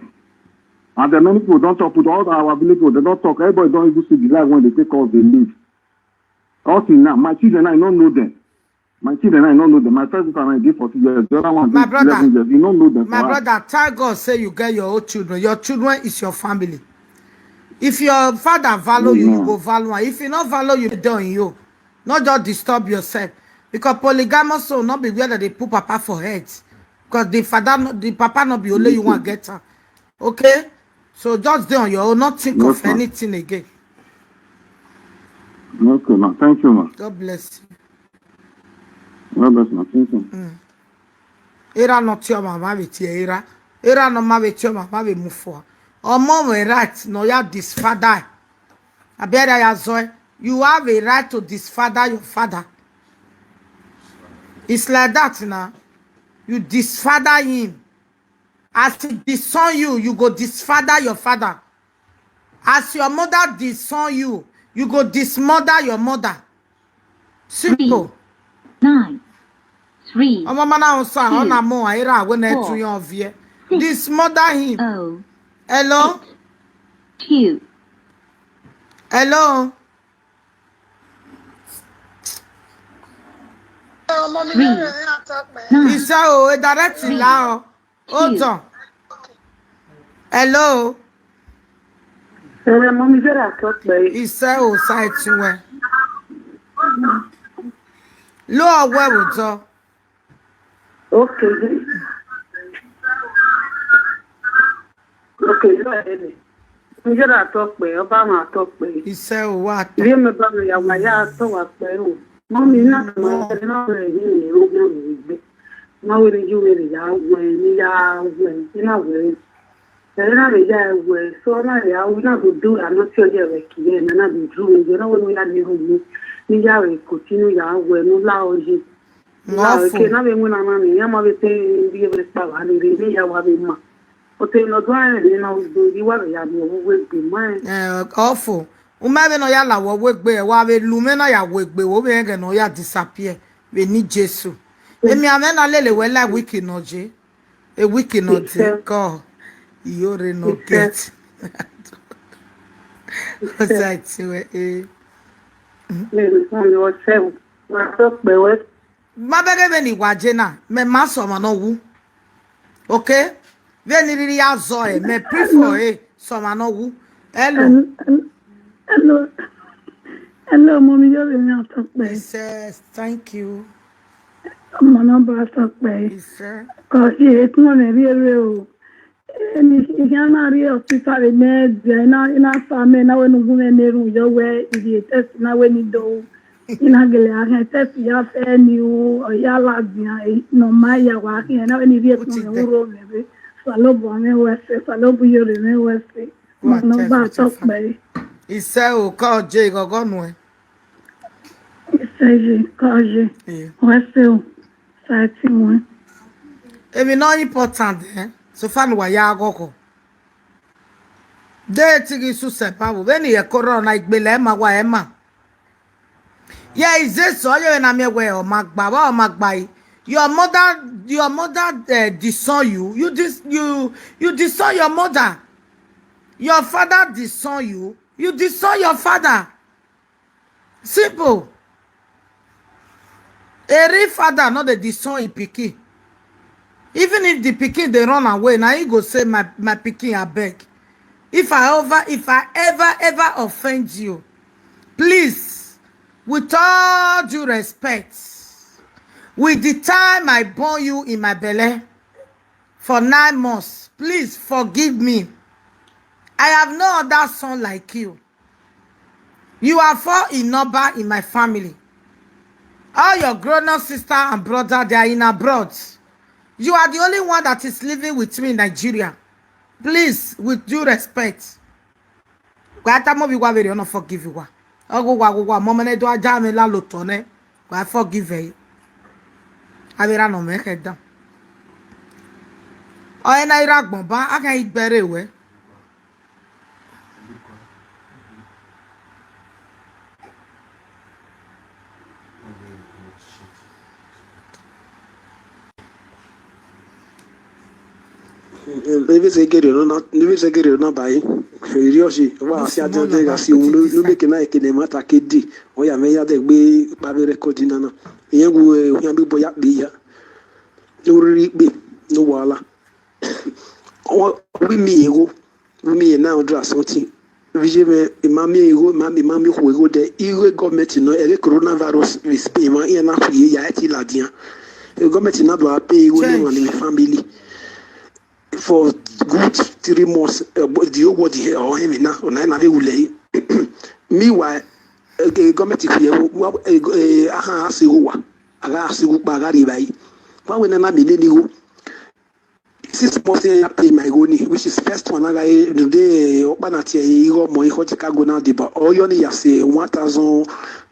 And then many people don't talk with all our village people, they don't talk. Everybody don't even see the life when they take us, they leave. Up to now, my children, I don't know them. My children, I don't know them. My first sister, I did 40 years. The other one, My brother, 11 years. You don't know them. My brother, tell God say you get your own children. Your children is your family. If your father value you, you go value. If you not value you, done you. Not just disturb yourself. Because polygamous so not be where that they put papa for heads. Because the papa not be only you want get her. Okay? So just do on your own, not think of anything again. Okay, man. Thank you, man. God bless you. God bless you. Thank you. Era not your mama with your era. Era no ma with your mama with move for. Or mom a right, no ya disfather. I better ya you have a right to disfather your father. It's like that now. You disfather him. As he disown you, you go disfather your father. As your mother disown you, you go dismother your mother. Simple. 9, 3, Oh, mama now son, on a more era when I to your view. Dismother him. 0, Hello? 2, Hello? 3, 9, Isa o, direct now. Hold on. Hello? Mommy, very talk by. Isa o, side to where? Low where would you? Okay. Okay, go ahead. I'm gonna talk by. Obama talk by. Isa o, what? Remember me, I'm like, yeah, talk by. Mommy, not really. Now we you really when you know when. So now we not go do. I'm not sure you're again. And I'm doing. You know when we are doing. We are continue. Yeah, when no lounge. No, okay. Now we when I'm on. I'm always saying we have to start. I need to be a but you know, you know, you are always be mine. Awful. Umebe no ya la wo wegbe wa be lumena ya wegbe wo be nge no ya disappear. We need Jesus. Emi amena lele we like wiki no je. A wiki no je. God. You already no get. What's that? Le son yo se. Ma so pe we. Mabege beni wajena. Me maso manowu. Okay? Veni riri ya zoe. Me prefer so manowu. Hello. Hello. Hello, mommy, you're in your talk, He babe. says, thank you. I'm on number talk, babe. He said, Because it's not a real. And if you're not real, officer, in a family, now when you go in the room, you're where you test now when you do. In a gallery, I can test your fair new or your lad, no, my walking, and now when you get put no it there. room, follow Bonnie West, follow you, West. Go My and test number with your talk, father. babe. He said, oh, call Jay, go no. Kaji, Yeah. West, Sighting one. If it's not important, so far, why ya go? They tigi su sepa wo when ye corona igbele ma wa e ma. Yeah, is this so you na me we o magba wa o magba yi. Your mother disown you. You disown your mother. Your father disown you. You disown your father. Simple. A real father not the disown in pikin. Even if the pikin they run away, now he go say my pikin abeg. If I ever offend you, please, with all due respect, with the time I born you in my belly for 9 months, please forgive me. I have no other son like you. You are 4 in number in my family. All your grown-up sister and brother, they are in abroad. You are the only one that is living with me in Nigeria. Please, with due respect. Kwata mo bi wa very no forgive you wa. Ogo mo mene do aja mi la loto ne. Wa forgive you. Avera no me hedan. O e na ira gbon ba aka igbere we. Neve segere no bai. Rioshi wa si adede ga si un lu make na ekele mata kedi. O ya me ya de gbe pa be record na na. Iyen gu o yan bi boya gbe ya. Lori gbe no wala. O wi mi ego. Wi mi na odra something. Vije me imami ego, imami ko ego de ire government no ere coronavirus risk ma iyan na ku ye ya ti ladian. E government na do pay ego ni one in family. For good 3 months, the whole body or him now, or nine away. Meanwhile, government here, aha, Siwa, Aga Siwu Bagari by. But when I'm a millennial, 6 months I pay my money, which is first one. I the day Obanati, Ego, Moiko, Chicago now, but all you need say 1,000,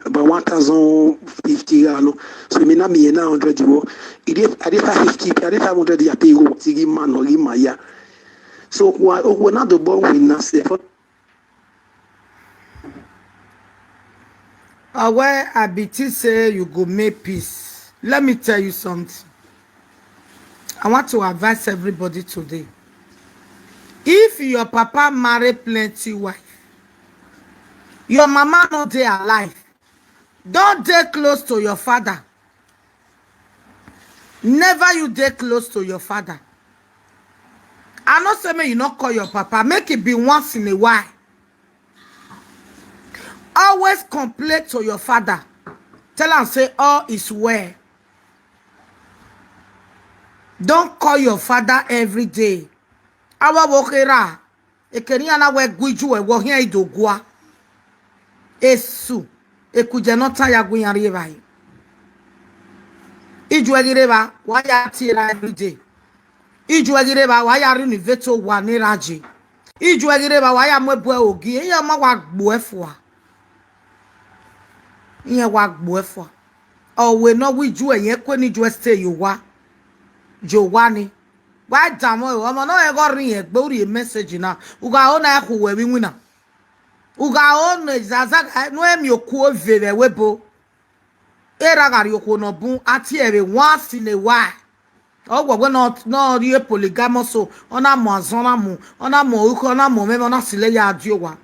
about 1,050. So, me now, me 900 euro. I did 550, I did 500 ya pay go, Tigi man or Maya. So, we're not the born winner, say, Where Abiti say you go make peace. Let me tell you something. I want to advise everybody today. If your papa marry plenty wife, your mama not dey alive, don't dey close to your father. Never you dey close to your father. I not say me you not call your papa. Make it be once in a while. Always complain to your father. Tell him say all is well. Don't call your father every day. Awa wokera. Ekenia na we gwiju e wo hia idogua. Esu. Ekuje no taya guyari bai. Iju egireba wa ya tira every day. Iju egireba wa ya riniveto wa ni raji. Iju egireba wa ya mwebu ogi. Iya ma wa gbo efwa. Iya wa gbo efwa. Owe no wiju e yen kwe ni ju stay you wa. Jowani. Why damn omo no e go rin egbe ori message na. Uga o na ku we wi na. Uga o no zaza no emi oku overe webo. Era gari oku no bun ati ere once in a while. Oh, we're not real polygamous, so on a mo azona mo, on a mo uko na mo me na sile ya adiowa.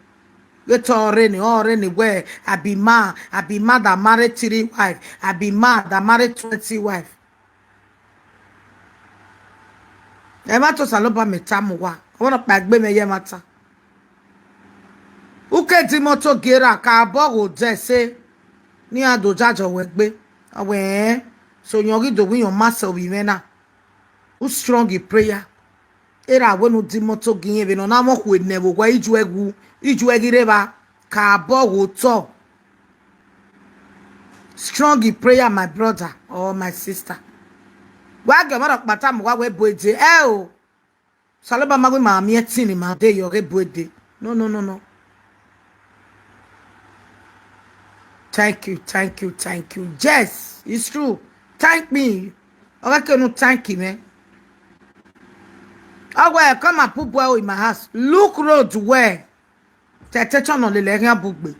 Get already where I be man that married 3 wife. I be man that married 20 wife. Ema to saloba metamu wa. I want to bagbe me ye mata. Uke di moto gera ka abogo je se ni adojajo wegbe. Awe so yongi do win your master we mena. Who strong in prayer? Era wenu di moto ginye be no na mo ku enebo kwa iju egireba ka abogo to. Strong in prayer, my brother or my sister. Wage mara kpata mo wa we boeje o. Saloba magwe ma mi etini ma de yo boede. No. Thank you. Yes, it's true. Thank me. Okay, no thank you, man. I come and put boy in my house. Look road where. Tetecho on the lega bugbe.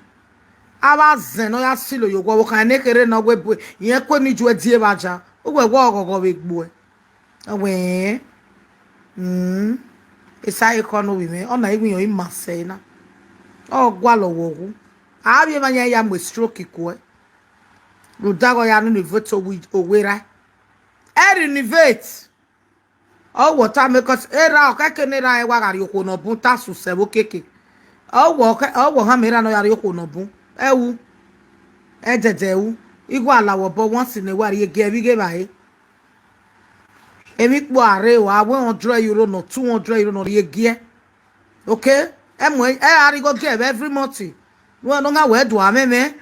Awa zen ya silo yo go kan nekere na we boy. Yen ko ni ju adie baja. O we go we boy. Awe. Esa economy me. Ona even yo imase na. O gwa lo wo. Abi manya ya mo stroke ko. Rudago ya no ni vote owera. Renovate. Oh, what time because era o ka kenera e wagari yoko no bun tasu sebo keke. Oh, wo ha mera no yari yoko no bun. Ewu. Ejejewu. Igwa alawo bo once in a while ye ge bai. Emi po are wa 100 euro no 200 euro no ye ge. Okay? Emwe ari go give every month. No no nga we do ameme.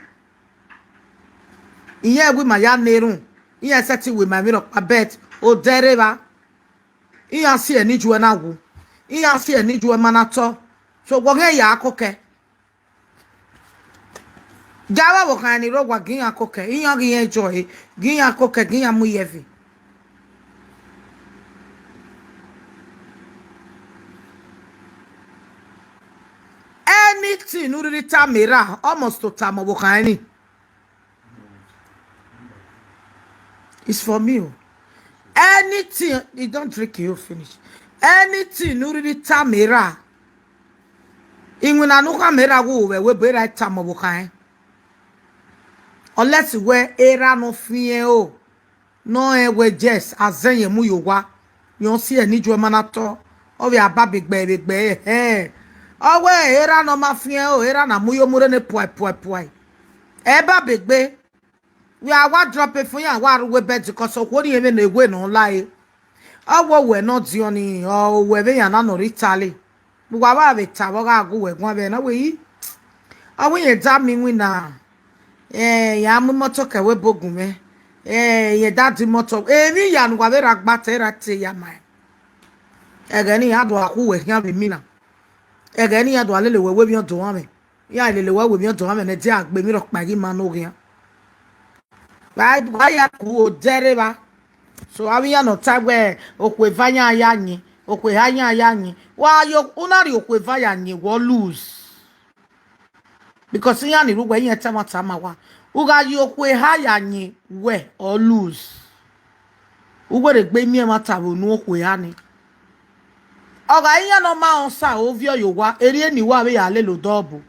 Iye wi ma ya nerun. Iye seti we ma mirror abet o dereba. Iya si eni juwe na wu. Iya si eni juwe manato. So gwoge ya akoke. Jawa wo kan ni ro gwa gin akoke. Iya gin enjoy. Gin akoke gin amu yevi. Anything nuri tamira almost to tamo wo kan ni. It's for me. Anything you don't drink you finish. Anything nuri tamira. Inguna no kamera wo we be right tamo wo kan. Unless we era no fie o. No we just azenye mu yowa. You see any ju manato. O we aba big be. O we era no mafie o era na mu yo mure ne poi. Eba big be. We are what drop it for you and what we bet because of what you even a win on lie. Oh, what we're not the only or whether you're not Italy. We have a tabaga go with one away. Oh, we damning winner. Yamu motoka we bogume. Ye daddy moto. Any yan wavera batera te ya man. Again, he had who we have a mina. Again, he had a little way with your doame. Ya little way with your doame and a jack, baby rock by him, man. Why ya ku dereba. So abi ya no time where okwevanya yanyi, okwehanya yanyi. Why you unari okwevanya nyi wo lose. Because yani ruwe yin tama wa. Uga yi okwehaya nyi we or lose. Uwe de gbe mi e mata bo nu okwehani. Oga yin no ma onsa ovio yowa eri eni wa we ya le lo double.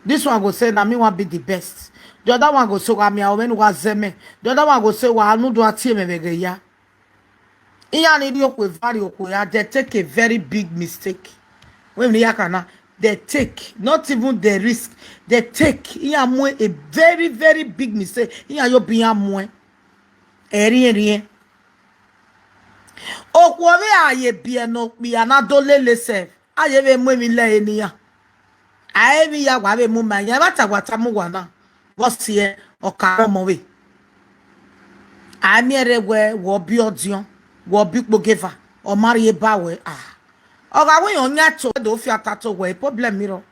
This one go say na me want be the best. The other one go say wa me awen wa zeme. The other one go say wa anu do atie me bege ya. Iya ni di okwe vari okwe ya. They take a very big mistake. When you yakana, they take not even the risk. They take iya mo a very very big mistake. Iya yo biya mo. Eri. Okwe we aye biya no biya na dole lese. Aye be mo mi le eniya. Aye bi ya wa be mo ma ya wata mo wa na. What's here or Karamowe? I mere where will be audion, will be Bogeva, or Marie Bawe. Ah, or I will on yato, do fiatato way, problem mirror.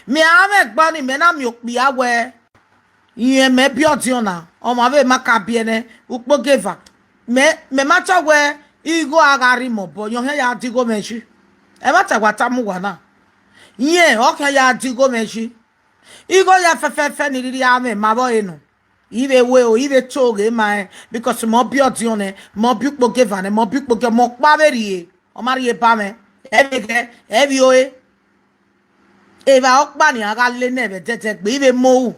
Me, I make bunny men, I'm yok be aware. Ye may be audiona, or my way macabiene, Bogeva. Me matter where you go agarimo, but your hair digo meshi. A matter what I'm wana. Ye, okay, ya digo meshi. Igo ya fefe ni di ame mabo enu. Ive we o ive toge ma because mo bi odione, mo bi po gevane, mo bi po ge mo pa berie. O mari e pa me. Evi oe. eva okpa ni aga le nebe tete gbe ibe mo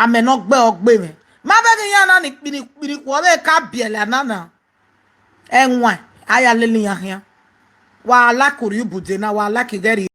ame no gbe ogbe me ma be ke yana ni piri ko be ka biela nana enwa aya le ni ya wa la kuri bude na wa la kigeri